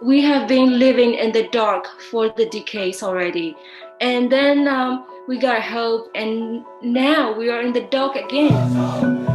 We have been living in the dark for the decades already. And then we got hope, and now we are in the dark again.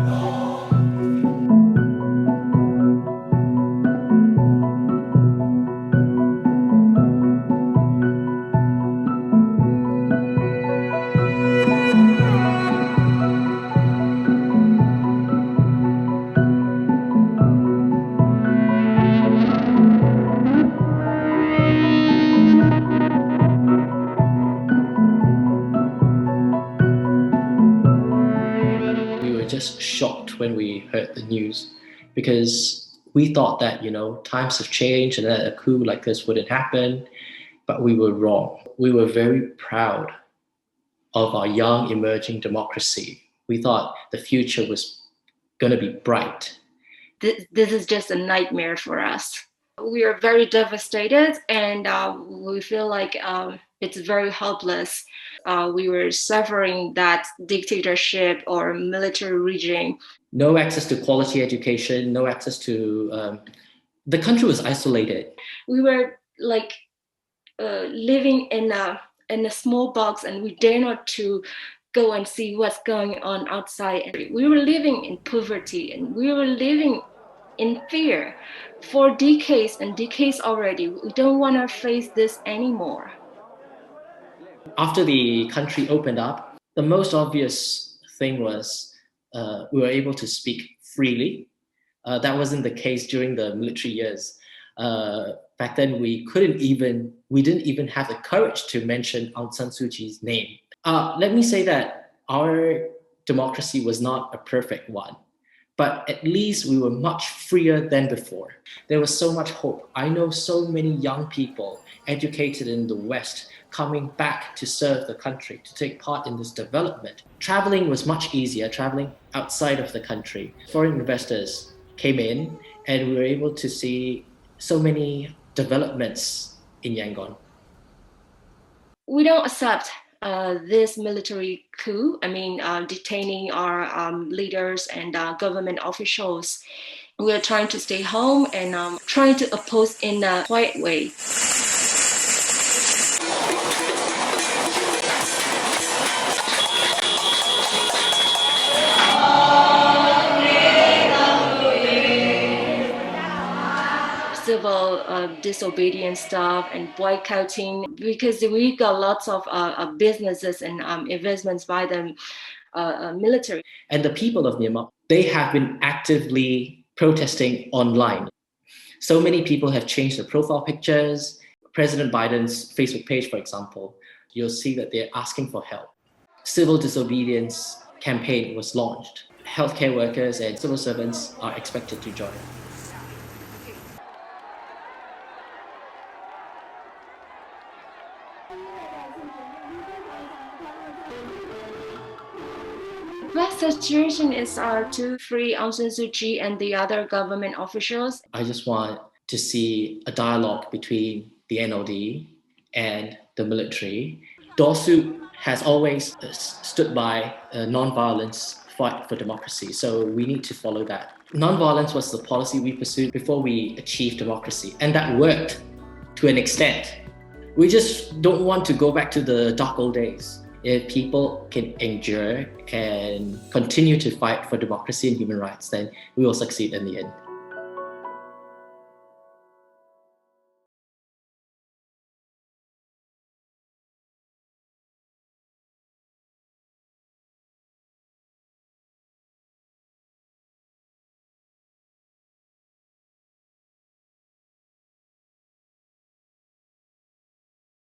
We were just shocked when we heard the news because we thought that, times have changed and that a coup like this wouldn't happen, but we were wrong. We were very proud of our young emerging democracy. We thought the future was going to be bright. This is just a nightmare for us. We are very devastated, and we feel like it's very helpless. We were suffering that dictatorship or military regime. No access to quality education, no access to the country was isolated. We were like living in a small box, and we dare not to go and see what's going on outside. We were living in poverty, and we were living in fear for decades and decades already. We don't want to face this anymore. After the country opened up, the most obvious thing was we were able to speak freely. That wasn't the case during the military years. Back then, we didn't even have the courage to mention Aung San Suu Kyi's name. Let me say that our democracy was not a perfect one, but at least we were much freer than before. There was so much hope. I know so many young people educated in the West coming back to serve the country, to take part in this development. Traveling was much easier, traveling outside of the country. Foreign investors came in, and we were able to see so many developments in Yangon. We don't accept this military coup. Detaining our leaders and government officials. We are trying to stay home and trying to oppose in a quiet way. Civil disobedience stuff and boycotting, because we got lots of businesses and investments by the military. And the people of Myanmar, they have been actively protesting online. So many people have changed their profile pictures. President Biden's Facebook page, for example, you'll see that they're asking for help. Civil disobedience campaign was launched. Healthcare workers and civil servants are expected to join. Best situation is to free Aung San Suu Kyi and the other government officials. I just want to see a dialogue between the NLD and the military. Dorsuk has always stood by a non-violence fight for democracy, so we need to follow that. Non-violence was the policy we pursued before we achieved democracy, and that worked to an extent. We just don't want to go back to the dark old days. If people can endure and continue to fight for democracy and human rights, then we will succeed in the end.